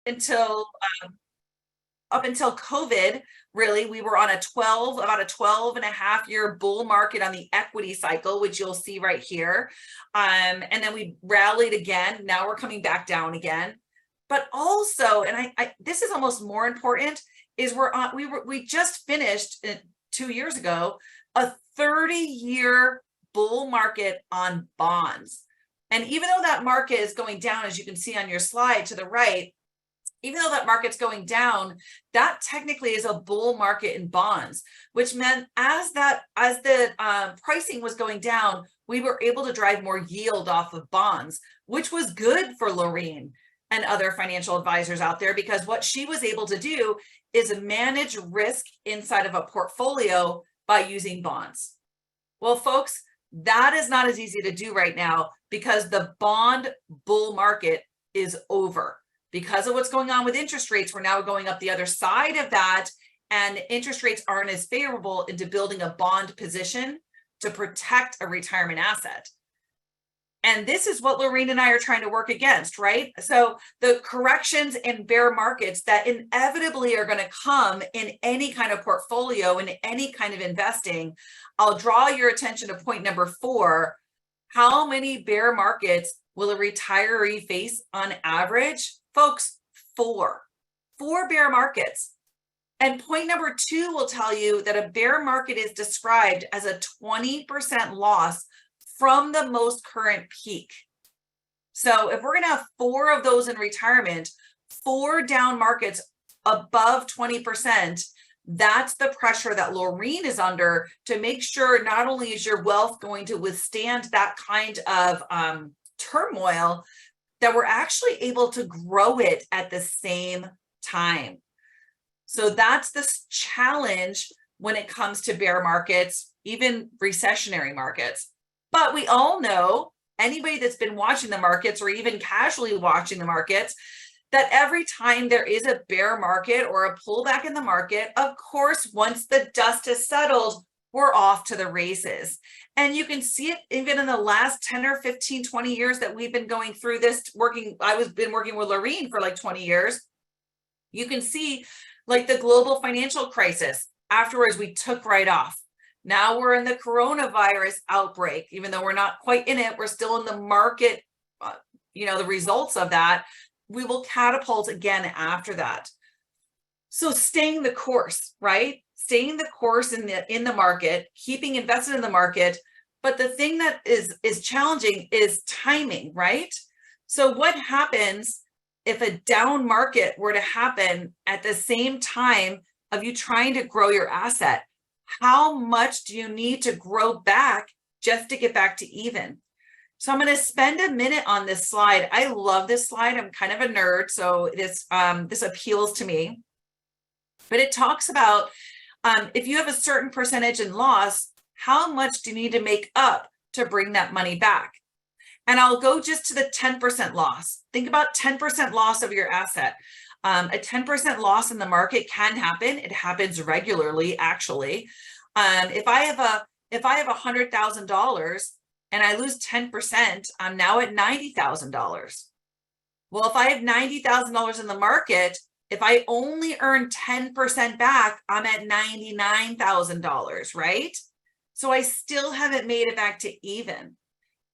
until COVID, really, we were on about a 12 and a half year bull market on the equity cycle, which you'll see right here. And then we rallied again. Now we're coming back down again. But also, and this is almost more important, is we just finished 2 years ago a 30-year bull market on bonds. And even though that market is going down, as you can see on your slide to the right, even though that market's going down, that technically is a bull market in bonds, which meant as the pricing was going down, we were able to drive more yield off of bonds, which was good for Lorene and other financial advisors out there, because what she was able to do is manage risk inside of a portfolio by using bonds. Well, folks, that is not as easy to do right now because the bond bull market is over. Because of what's going on with interest rates, we're now going up the other side of that, and interest rates aren't as favorable into building a bond position to protect a retirement asset. And this is what Lorene and I are trying to work against, right? So the corrections and bear markets that inevitably are going to come in any kind of portfolio, in any kind of investing, I'll draw your attention to point number 4. How many bear markets will a retiree face on average? Folks, 4 bear markets. And point number 2 will tell you that a bear market is described as a 20% loss from the most current peak. So if we're going to have 4 of those in retirement, 4 down markets above 20%, that's the pressure that Lorene is under to make sure not only is your wealth going to withstand that kind of turmoil, that we're actually able to grow it at the same time. So that's the challenge when it comes to bear markets, even recessionary markets. But we all know, anybody that's been watching the markets or even casually watching the markets, that every time there is a bear market or a pullback in the market, of course, once the dust has settled, we're off to the races. And you can see it even in the last 10 or 15, 20 years that we've been going through this I've been working with Lorene for like 20 years. You can see like the global financial crisis. Afterwards, we took right off. Now we're in the coronavirus outbreak. Even though we're not quite in it, we're still in the market, the results of that. We will catapult again after that. So staying the course, right? Staying the course in the market, keeping invested in the market. But the thing that is challenging is timing, right? So what happens if a down market were to happen at the same time of you trying to grow your asset? How much do you need to grow back just to get back to even? So I'm going to spend a minute on this slide. I love this slide. I'm kind of a nerd, so this appeals to me. But it talks about if you have a certain percentage in loss, how much do you need to make up to bring that money back? And I'll go just to the 10% loss. Think about 10% loss of your asset. A 10% loss in the market can happen. It happens regularly, actually. If I have $100,000 and I lose 10%, I'm now at $90,000. Well, if I have $90,000 in the market, if I only earn 10% back, I'm at $99,000, right? So I still haven't made it back to even.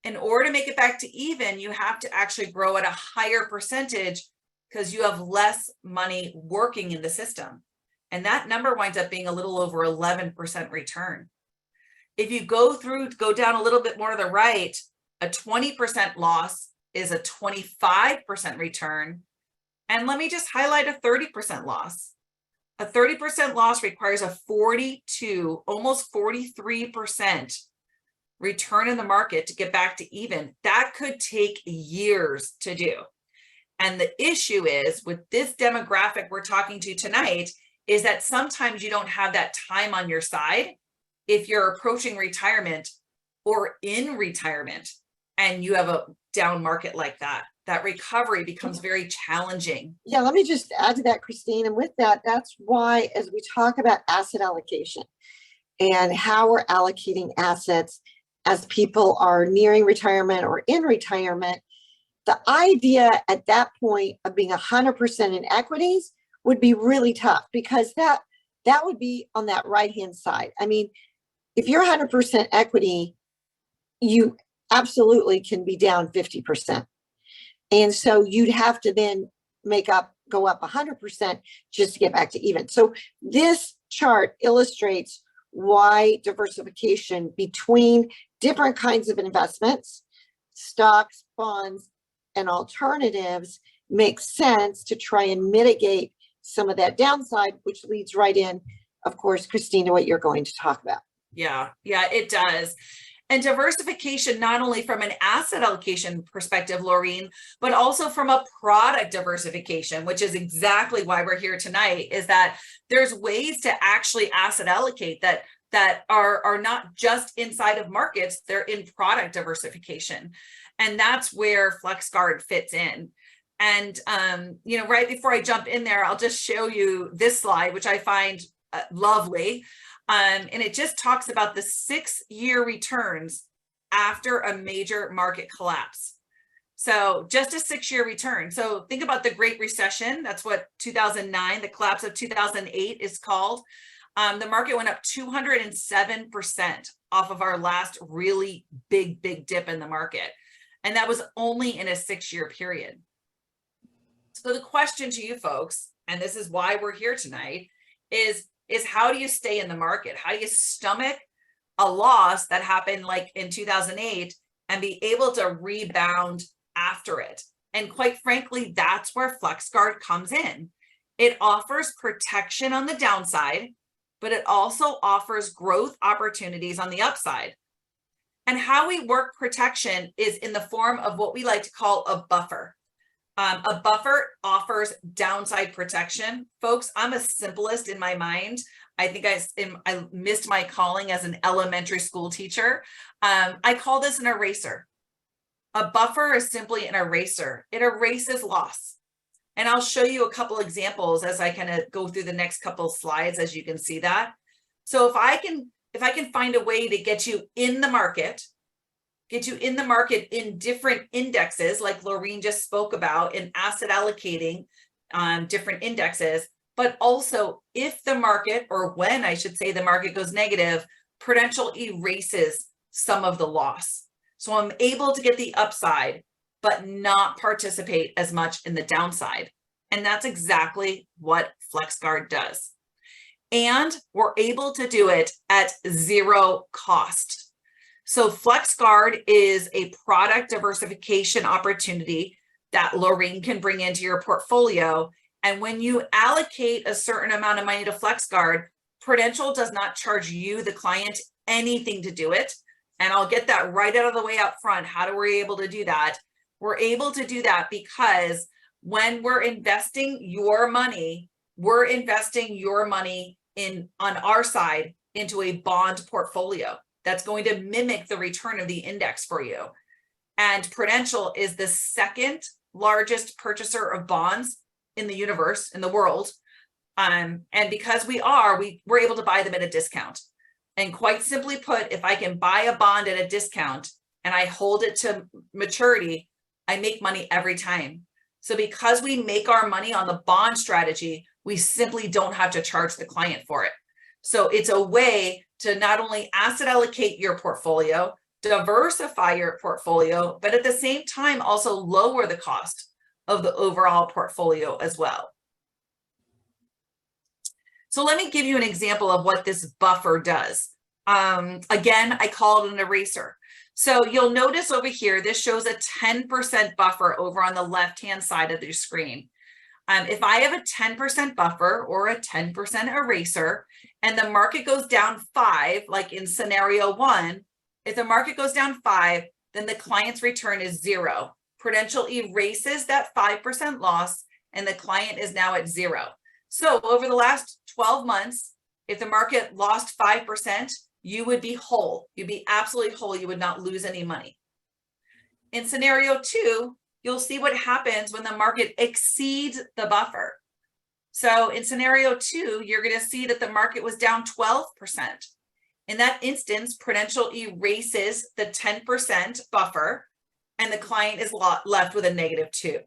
In order to make it back to even, you have to actually grow at a higher percentage because you have less money working in the system. And that number winds up being a little over 11% return. If you go down a little bit more to the right, a 20% loss is a 25% return. And let me just highlight a 30% loss. A 30% loss requires a 42, almost 43% return in the market to get back to even. That could take years to do. And the issue is with this demographic we're talking to tonight is that sometimes you don't have that time on your side if you're approaching retirement or in retirement and you have a down market like that. That recovery becomes very challenging. Yeah, let me just add to that, Christine. And with that, that's why as we talk about asset allocation and how we're allocating assets as people are nearing retirement or in retirement, the idea at that point of being 100% in equities would be really tough, because that would be on that right-hand side. I mean, if you're 100% equity, you absolutely can be down 50%. And so you'd have to then go up 100% just to get back to even. So this chart illustrates why diversification between different kinds of investments, stocks, bonds, and alternatives makes sense to try and mitigate some of that downside, which leads right in, of course, Christine, to what you're going to talk about. Yeah, it does. And diversification, not only from an asset allocation perspective, Laureen, but also from a product diversification, which is exactly why we're here tonight, is that there's ways to actually asset allocate that are not just inside of markets, they're in product diversification. And that's where FlexGuard fits in. And, right before I jump in there, I'll just show you this slide, which I find lovely. And it just talks about the 6-year returns after a major market collapse. So just a 6-year return. So think about the Great Recession. That's what 2009, the collapse of 2008 is called. The market went up 207% off of our last really big dip in the market. And that was only in a 6-year period. So the question to you folks, and this is why we're here tonight, is how do you stay in the market? How do you stomach a loss that happened like in 2008 and be able to rebound after it? And quite frankly, that's where FlexGuard comes in. It offers protection on the downside, but it also offers growth opportunities on the upside. And how we work protection is in the form of what we like to call a buffer. A buffer offers downside protection. Folks, I'm a simplest in my mind. I think I missed my calling as an elementary school teacher. I call this an eraser. A buffer is simply an eraser. It erases loss. And I'll show you a couple examples as I kind of go through the next couple slides, as you can see that. So if I can find a way to get you in the market, in different indexes, like Laureen just spoke about, in asset allocating different indexes, but also if the market, or when I should say the market goes negative, Prudential erases some of the loss. So I'm able to get the upside, but not participate as much in the downside. And that's exactly what FlexGuard does. And we're able to do it at zero cost. So FlexGuard is a product diversification opportunity that Laureen can bring into your portfolio. And when you allocate a certain amount of money to FlexGuard, Prudential does not charge you, the client, anything to do it. And I'll get that right out of the way up front. How are we able to do that? We're able to do that because when we're investing your money, we're investing your money on our side into a bond portfolio that's going to mimic the return of the index for you. And Prudential is the second largest purchaser of bonds in the universe, in the world. And because we're able to buy them at a discount. And quite simply put, if I can buy a bond at a discount and I hold it to maturity, I make money every time. So because we make our money on the bond strategy, we simply don't have to charge the client for it. So it's a way to not only asset allocate your portfolio, diversify your portfolio, but at the same time also lower the cost of the overall portfolio as well. So let me give you an example of what this buffer does. Again, I call it an eraser. So you'll notice over here, this shows a 10% buffer over on the left-hand side of your screen. If I have a 10% buffer or a 10% eraser, and the market goes down 5, like in scenario 1, if the market goes down 5, then the client's return is 0. Prudential erases that 5% loss, and the client is now at 0. So over the last 12 months, if the market lost 5%, you would be whole. You'd be absolutely whole. You would not lose any money. In scenario 2, you'll see what happens when the market exceeds the buffer. So in scenario 2, you're going to see that the market was down 12%. In that instance, Prudential erases the 10% buffer, and the client is left with a -2.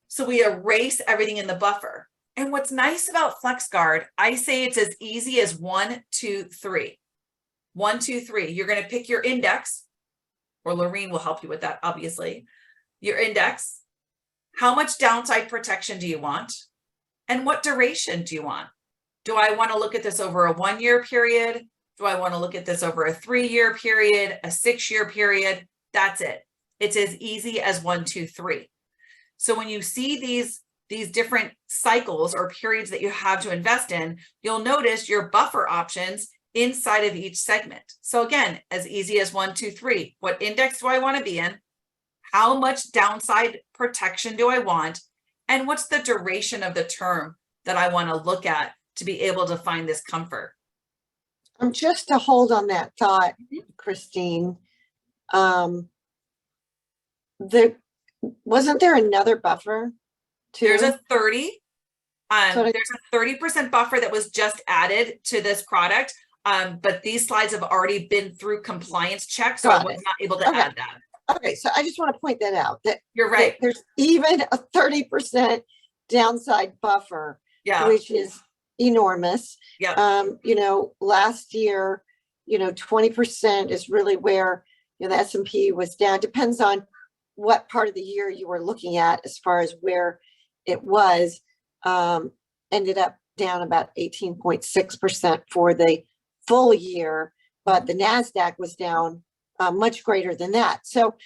So we erase everything in the buffer. And what's nice about FlexGuard, I say it's as easy as 1, 2, 3. 1, 2, 3. You're going to pick your index, or Lorene will help you with that, obviously. Your index. How much downside protection do you want? And what duration do you want? Do I want to look at this over a 1-year period? Do I want to look at this over a 3-year period, a 6-year period? That's it. It's as easy as 1, 2, 3. So when you see these different cycles or periods that you have to invest in, you'll notice your buffer options inside of each segment. So again, as easy as 1, 2, 3. What index do I want to be in? How much downside protection do I want? And what's the duration of the term that I want to look at to be able to find this comfort? Just to hold on that thought, Christine, wasn't there another buffer too? There's a 30. There's a 30% buffer that was just added to this product. But these slides have already been through compliance checks, so I was not able to add that. Okay, so I just want to point that out, that you're right. That there's even a 30% downside buffer, which is enormous. Yeah. You know, last year, you know, 20% is really where, you know, the S&P was down. Depends on what part of the year you were looking at as far as where it was. Ended up down about 18.6% for the full year, but the NASDAQ was down much greater than that. So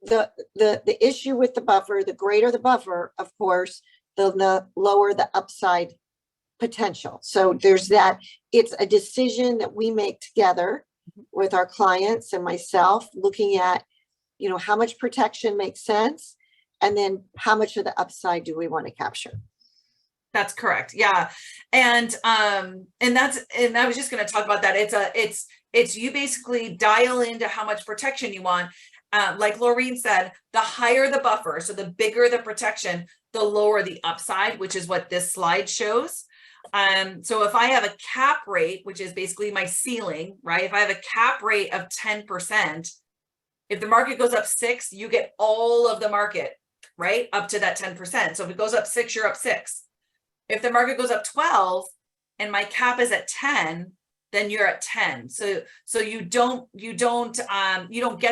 the issue with the buffer, the greater the buffer, of course, the lower the upside potential. So there's that. It's a decision that we make together with our clients and myself, looking at, you know, how much protection makes sense, and then how much of the upside do we want to capture. That's correct. Yeah. And I was just going to talk about that. It's you basically dial into how much protection you want. Like Lorene said, the higher the buffer, so the bigger the protection, the lower the upside, which is what this slide shows. So if I have a cap rate, which is basically my ceiling, right? If I have a cap rate of 10%, if the market goes up 6, you get all of the market, right? Up to that 10%. So if it goes up 6, you're up 6. If the market goes up 12 and my cap is at 10, then you're at 10. So you don't get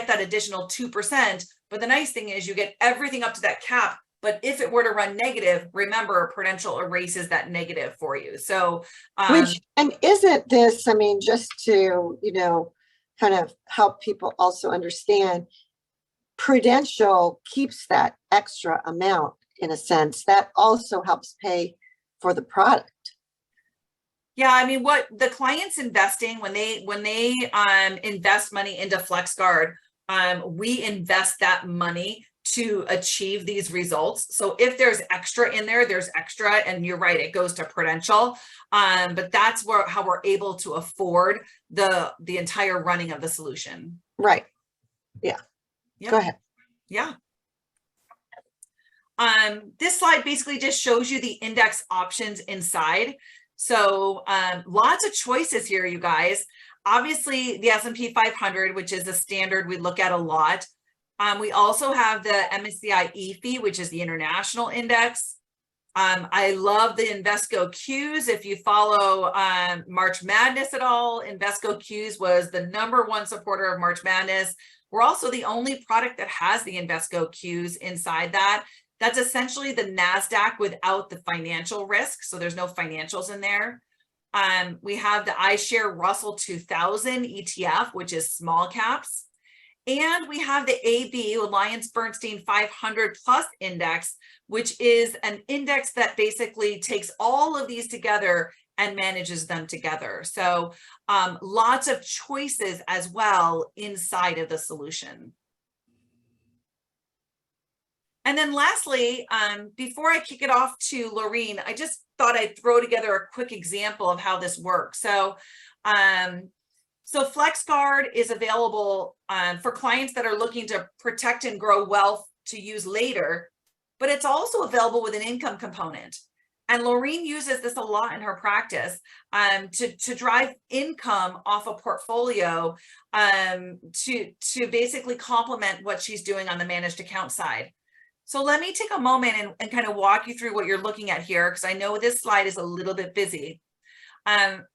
that additional 2%. But the nice thing is you get everything up to that cap. But if it were to run negative, remember, Prudential erases that negative for you. So and isn't this, I mean, just to, you know, kind of help people also understand, Prudential keeps that extra amount in a sense that also helps pay for the product. Yeah, I mean, what the client's investing when they invest money into FlexGuard, we invest that money to achieve these results. So if there's extra in there, there's extra, and you're right, it goes to Prudential. But that's how we're able to afford the entire running of the solution. Right. Yeah. Yep. Go ahead. Yeah. This slide basically just shows you the index options inside. So lots of choices here, you guys. Obviously, the S&P 500, which is a standard we look at a lot. We also have the MSCI EAFE, which is the international index. I love the Invesco Qs. If you follow March Madness at all, Invesco Qs was the #1 supporter of March Madness. We're also the only product that has the Invesco Qs inside that. That's essentially the NASDAQ without the financial risk. So there's no financials in there. We have the iShare Russell 2000 ETF, which is small caps. And we have the AB, AllianceBernstein 500 Plus Index, which is an index that basically takes all of these together and manages them together. So lots of choices as well inside of the solution. And then lastly, before I kick it off to Lorene, I just thought I'd throw together a quick example of how this works. So FlexGuard is available for clients that are looking to protect and grow wealth to use later, but it's also available with an income component. And Laureen uses this a lot in her practice to drive income off a portfolio to basically complement what she's doing on the managed account side. So let me take a moment and kind of walk you through what you're looking at here, because I know this slide is a little bit busy.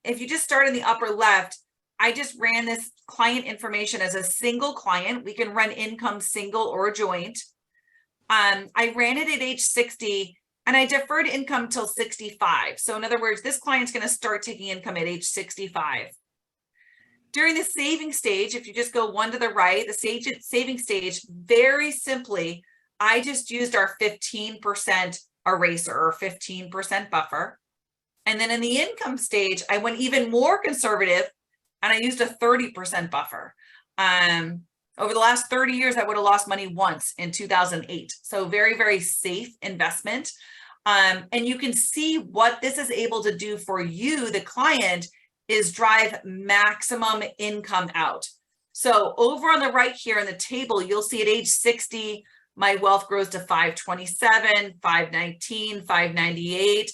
If you just start in the upper left, I just ran this client information as a single client. We can run income single or joint. I ran it at age 60 and I deferred income till 65. So in other words, this client's going to start taking income at age 65. During the saving stage, if you just go one to the right, the saving stage, very simply, I just used our 15% eraser or 15% buffer. And then in the income stage, I went even more conservative and I used a 30% buffer. Over the last 30 years, I would have lost money once in 2008. So very, very safe investment. And you can see what this is able to do for you, the client, is drive maximum income out. So over on the right here in the table, you'll see at age 60, my wealth grows to 527, 519, 598.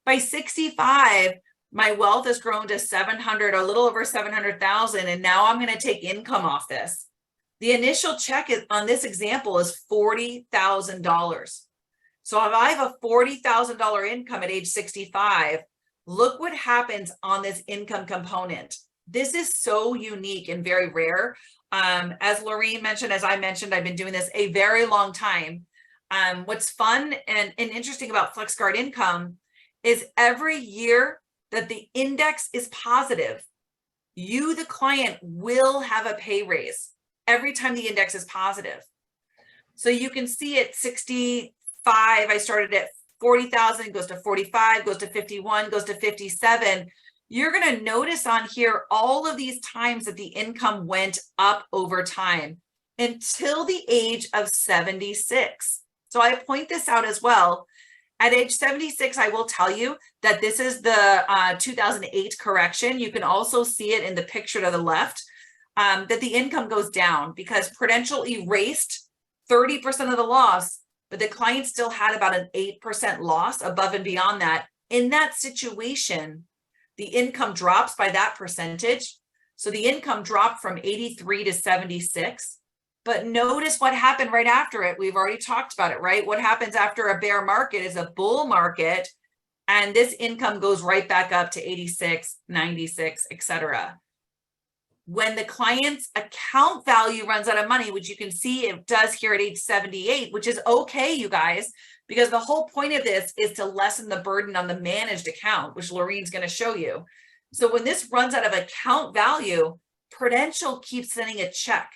By 65, my wealth has grown to 700, a little over 700,000. And now I'm going to take income off this. The initial check on this example is $40,000. So if I have a $40,000 income at age 65, look what happens on this income component. This is so unique and very rare. As Laureen mentioned, as I mentioned, I've been doing this a very long time. What's fun and interesting about FlexGuard income is every year that the index is positive, you, the client, will have a pay raise every time the index is positive. So you can see at 65, I started at 40,000, goes to 45, goes to 51, goes to 57. You're going to notice on here all of these times that the income went up over time until the age of 76. So I point this out as well. At age 76, I will tell you that this is the 2008 correction. You can also see it in the picture to the left, that the income goes down because Prudential erased 30% of the loss, but the client still had about an 8% loss above and beyond that. In that situation, the income drops by that percentage. So the income dropped from 83 to 76. But notice what happened right after it. We've already talked about it, right? What happens after a bear market is a bull market, and this income goes right back up to 86, 96, etc. When the client's account value runs out of money, which you can see it does here at age 78, which is okay, you guys, because the whole point of this is to lessen the burden on the managed account, which Laureen's going to show you. So when this runs out of account value, Prudential keeps sending a check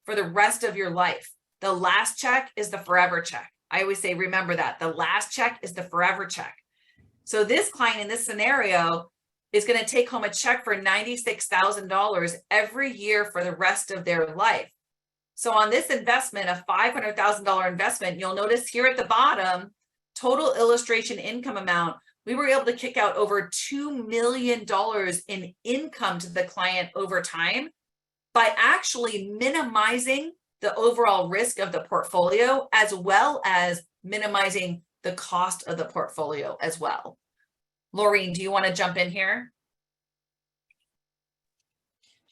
for the rest of your life. The last check is the forever check. I always say, remember that. The last check is the forever check. So this client in this scenario is going to take home a check for $96,000 every year for the rest of their life. So on this investment, a $500,000 investment, you'll notice here at the bottom, total illustration income amount, we were able to kick out over $2 million in income to the client over time by actually minimizing the overall risk of the portfolio, as well as minimizing the cost of the portfolio as well. Laureen, do you want to jump in here?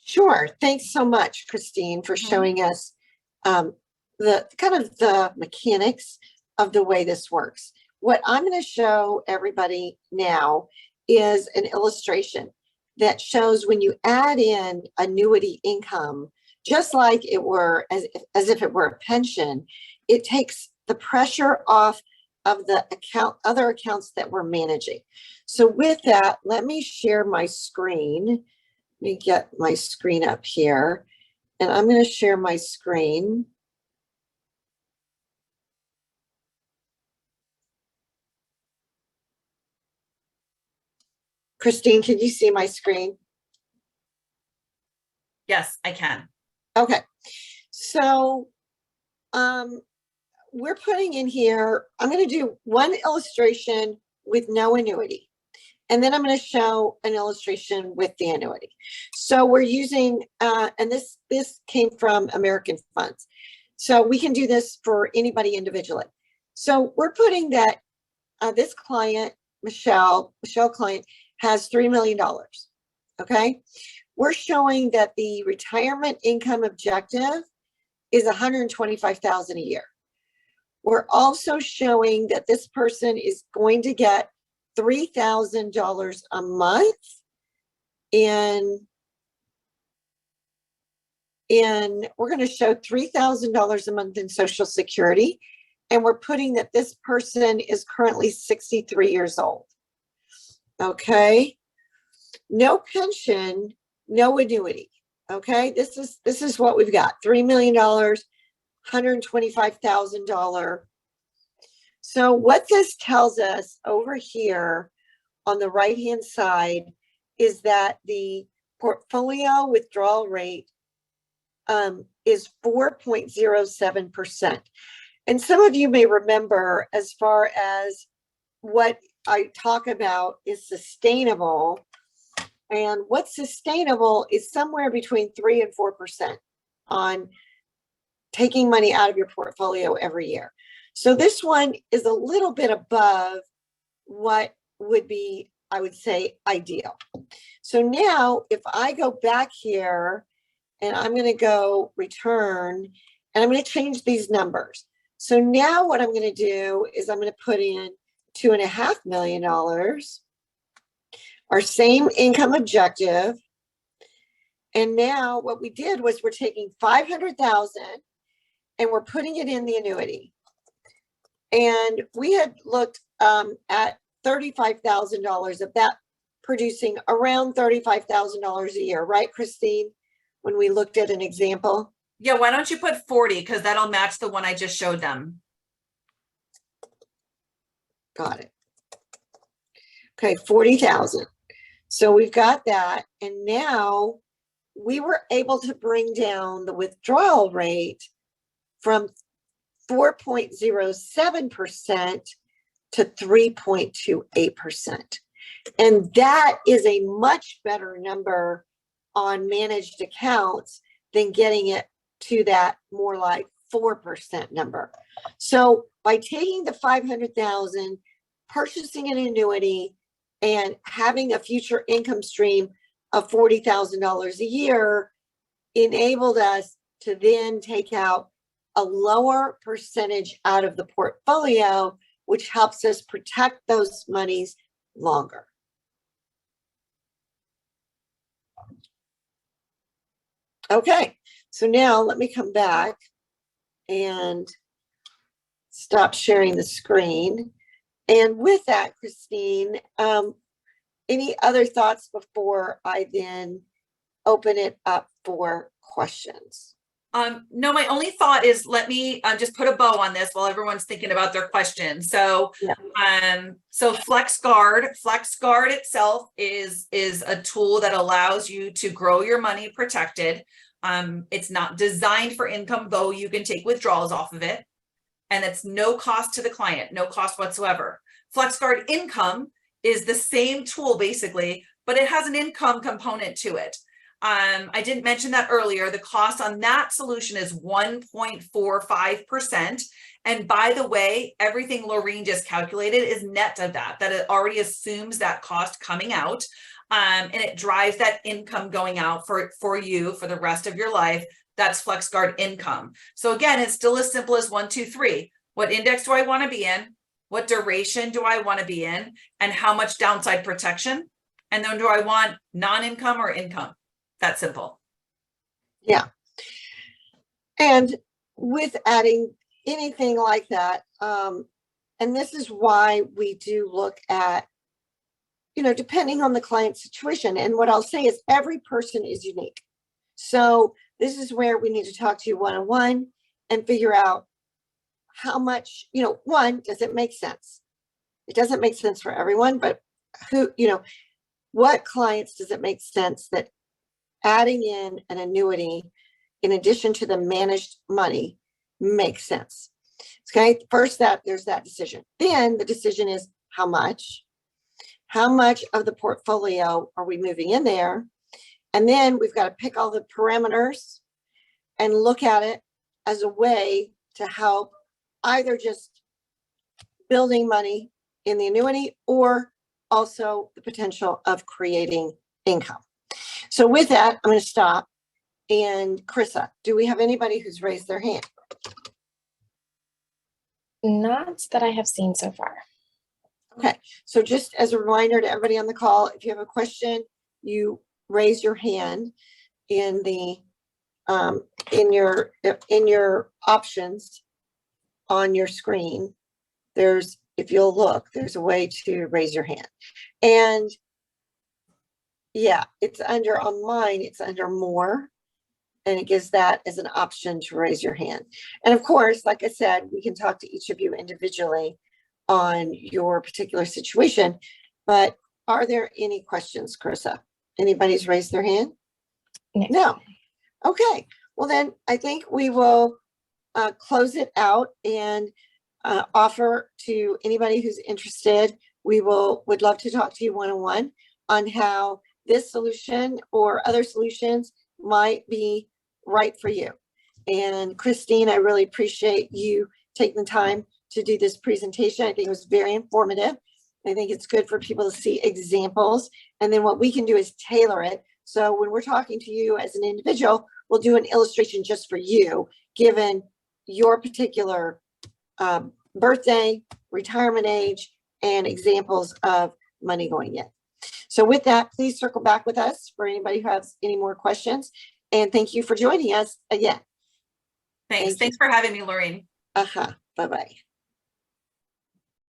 Sure. Thanks so much, Christine, for showing us the kind of the mechanics of the way this works. What I'm going to show everybody now is an illustration that shows when you add in annuity income, just like it were as if it were a pension, it takes the pressure off of the other accounts that we're managing. So with that, let me share my screen. Let me get my screen up here, and I'm going to share my screen. Christine, can you see my screen? Yes, I can. Okay. So we're putting in here, I'm going to do one illustration with no annuity. And then I'm going to show an illustration with the annuity. So we're using, and this came from American Funds. So we can do this for anybody individually. So we're putting that this client Michelle client has $3 million. Okay. We're showing that the retirement income objective is $125,000 a year. We're also showing that this person is going to get $3,000 a month we're going to show $3,000 a month in Social Security, and we're putting that this person is currently 63 years old. Okay. No pension, no annuity. Okay. This is what we've got. $3 million, $125,000. So what this tells us over here on the right-hand side is that the portfolio withdrawal rate is 4.07%. And some of you may remember, as far as what I talk about is sustainable, and what's sustainable is somewhere between 3 and 4% on taking money out of your portfolio every year. So this one is a little bit above what would be, I would say, ideal. So now if I go back here and I'm going to go return, and I'm going to change these numbers. So now what I'm going to do is I'm going to put in $2.5 million, our same income objective. And now what we did was we're taking $500,000 and we're putting it in the annuity. And we had looked at $35,000 of that, producing around $35,000 a year, right, Christine? When we looked at an example. Yeah, why don't you put 40, because that'll match the one I just showed them. Got it. Okay, 40,000. So we've got that. And now we were able to bring down the withdrawal rate from 4.07% to 3.28%. And that is a much better number on managed accounts than getting it to that more like 4% number. So by taking the 500,000, purchasing an annuity, and having a future income stream of $40,000 a year enabled us to then take out a lower percentage out of the portfolio, which helps us protect those monies longer. Okay, so now let me come back and stop sharing the screen. And with that, Christine, any other thoughts before I then open it up for questions? No, my only thought is let me just put a bow on this while everyone's thinking about their questions. So, so FlexGuard itself is a tool that allows you to grow your money protected. It's not designed for income, though you can take withdrawals off of it, and it's no cost to the client, no cost whatsoever. FlexGuard Income is the same tool basically, but it has an income component to it. I didn't mention that earlier. The cost on that solution is 1.45%. And by the way, everything Laureen just calculated is net of that it already assumes that cost coming out. And it drives that income going out for you for the rest of your life. That's FlexGuard Income. So again, it's still as simple as 1, 2, 3. What index do I want to be in? What duration do I want to be in? And how much downside protection? And then do I want non-income or income? That simple. Yeah. And with adding anything like that, and this is why we do look at, depending on the client's situation. And what I'll say is every person is unique. So this is where we need to talk to you one-on-one and figure out how much, one, does it make sense? It doesn't make sense for everyone, but what clients does it make sense that adding in an annuity in addition to the managed money makes sense? Okay, first there's that decision. Then the decision is how much of the portfolio are we moving in there? And then we've got to pick all the parameters and look at it as a way to help either just building money in the annuity or also the potential of creating income. So with that, I'm going to stop. And Carissa, do we have anybody who's raised their hand? Not that I have seen so far. Okay, so just as a reminder to everybody on the call, if you have a question, you raise your hand in the in your options on your screen. There's, if you'll look, there's a way to raise your hand. And yeah, it's under, on mine, it's under more, and it gives that as an option to raise your hand. And of course, like I said, we can talk to each of you individually on your particular situation, but are there any questions, Carissa? Anybody's raised their hand? No. Okay, well then I think we will close it out and offer to anybody who's interested. Would love to talk to you one-on-one on how this solution or other solutions might be right for you. And Christine, I really appreciate you taking the time to do this presentation. I think it was very informative. I think it's good for people to see examples. And then what we can do is tailor it. So when we're talking to you as an individual, we'll do an illustration just for you, given your particular birthday, retirement age, and examples of money going in. So with that, please circle back with us for anybody who has any more questions. And thank you for joining us again. Thanks for having me, Lorraine. Bye-bye.